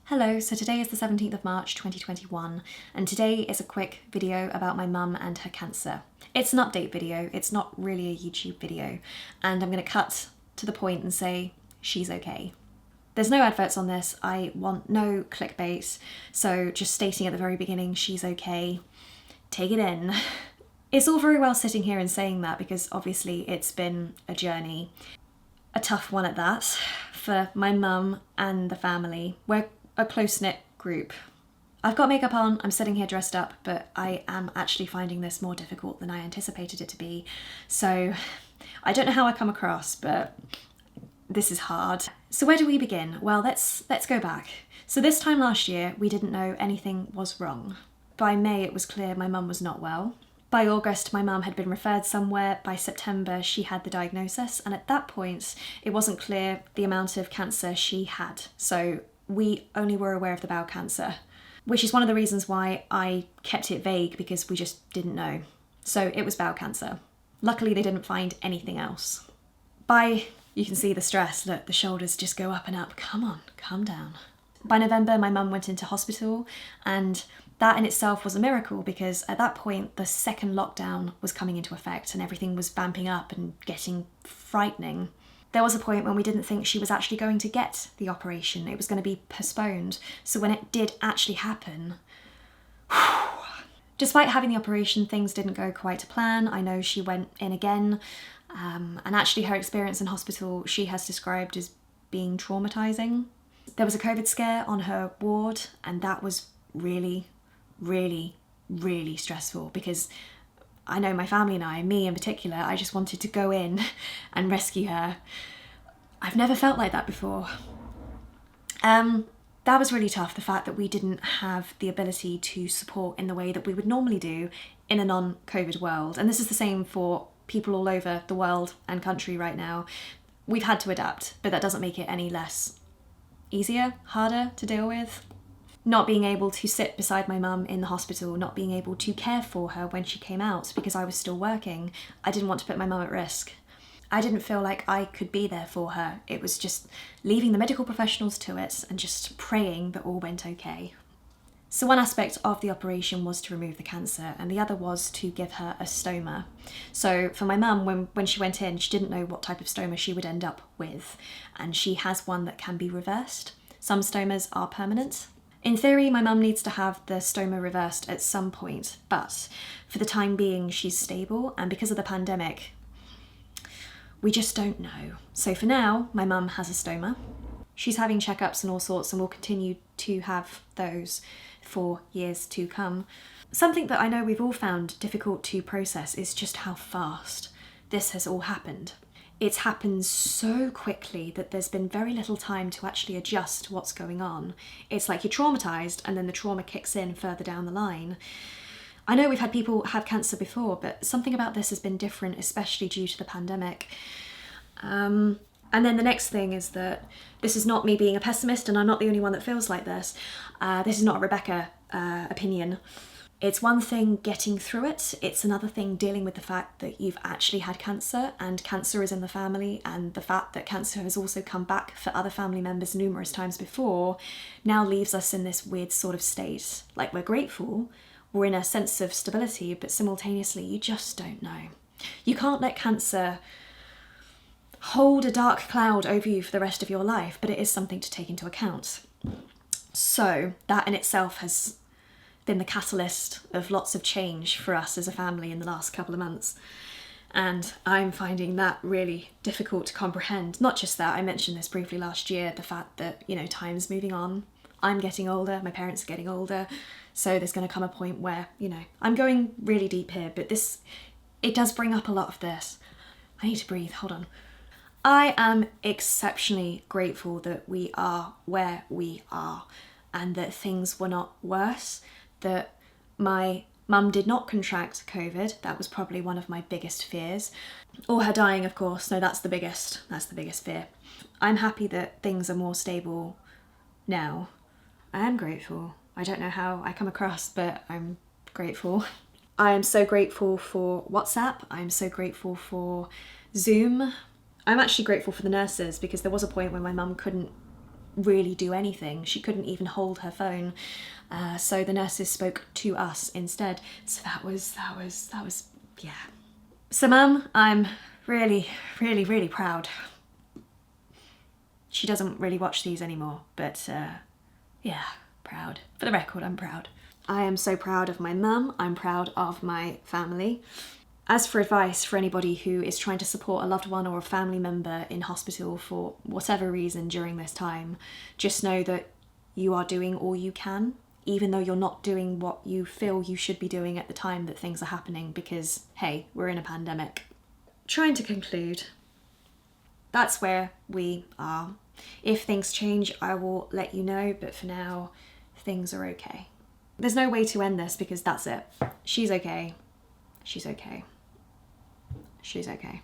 Hello, so today is the 17th of March 2021 and today is a quick video about my mum and her cancer. It's an update video, it's not really a YouTube video, and I'm going to cut to the point and say she's okay. There's no adverts on this, I want no clickbait, so just stating at the very beginning she's okay. Take it in. It's all very well sitting here and saying that because obviously it's been a journey. A tough one at that, for my mum and the family. We're a close-knit group. I've got makeup on, I'm sitting here dressed up, but I am actually finding this more difficult than I anticipated it to be. So I don't know how I come across, but this is hard. So where do we begin? Well, let's go back. So this time last year, we didn't know anything was wrong. By May, it was clear my mum was not well. By August, my mum had been referred somewhere. By September, she had the diagnosis. And at that point, it wasn't clear the amount of cancer she had. So we only were aware of the bowel cancer, which is one of the reasons why I kept it vague, because we just didn't know. So it was bowel cancer. Luckily, they didn't find anything else. You can see the stress, look, the shoulders just go up and up. Come on, calm down. By November, my mum went into hospital, and that in itself was a miracle because at that point, the second lockdown was coming into effect and everything was vamping up and getting frightening. There was a point when we didn't think she was actually going to get the operation. It was going to be postponed. So when it did actually happen, despite having the operation, things didn't go quite to plan. I know she went in again, and actually her experience in hospital she has described as being traumatizing. There was a COVID scare on her ward, and that was really, really, really stressful because I know my family and I, me in particular, I just wanted to go in and rescue her. I've never felt like that before. That was really tough, the fact that we didn't have the ability to support in the way that we would normally do in a non-COVID world. And this is the same for people all over the world and country right now. We've had to adapt, but that doesn't make it any less easier, harder to deal with. Not being able to sit beside my mum in the hospital, not being able to care for her when she came out because I was still working. I didn't want to put my mum at risk. I didn't feel like I could be there for her. It was just leaving the medical professionals to it and just praying that all went okay. So one aspect of the operation was to remove the cancer and the other was to give her a stoma. So for my mum, when she went in, she didn't know what type of stoma she would end up with, and she has one that can be reversed. Some stomas are permanent. In theory, my mum needs to have the stoma reversed at some point, but for the time being, she's stable, and because of the pandemic, we just don't know. So for now, my mum has a stoma. She's having checkups and all sorts, and will continue to have those for years to come. Something that I know we've all found difficult to process is just how fast this has all happened. It's happened so quickly that there's been very little time to actually adjust what's going on. It's like you're traumatized and then the trauma kicks in further down the line. I know we've had people have cancer before, but something about this has been different, especially due to the pandemic. And then the next thing is that this is not me being a pessimist, and I'm not the only one that feels like this. This is not a Rebecca opinion. It's one thing getting through it, it's another thing dealing with the fact that you've actually had cancer and cancer is in the family, and the fact that cancer has also come back for other family members numerous times before now leaves us in this weird sort of state. Like, we're grateful, we're in a sense of stability, but simultaneously you just don't know. You can't let cancer hold a dark cloud over you for the rest of your life, but it is something to take into account. So that in itself has been the catalyst of lots of change for us as a family in the last couple of months. And I'm finding that really difficult to comprehend. Not just that, I mentioned this briefly last year, the fact that, time's moving on. I'm getting older, my parents are getting older. So there's going to come a point where, I'm going really deep here, but it does bring up a lot of this. I need to breathe, hold on. I am exceptionally grateful that we are where we are and that things were not worse, that my mum did not contract COVID. That was probably one of my biggest fears. Or her dying, of course. No, that's the biggest fear. I'm happy that things are more stable now. I am grateful. I don't know how I come across, but I'm grateful. I am so grateful for WhatsApp. I'm so grateful for Zoom. I'm actually grateful for the nurses because there was a point when my mum couldn't really do anything. She couldn't even hold her phone. So the nurses spoke to us instead. So that was, yeah. So Mum, I'm really, really, really proud. She doesn't really watch these anymore, but yeah, proud. For the record, I'm proud. I am so proud of my mum. I'm proud of my family. As for advice for anybody who is trying to support a loved one or a family member in hospital for whatever reason during this time, just know that you are doing all you can, even though you're not doing what you feel you should be doing at the time that things are happening, because, hey, we're in a pandemic. Trying to conclude, that's where we are. If things change, I will let you know, but for now, things are okay. There's no way to end this because that's it. She's okay. She's okay. She's okay.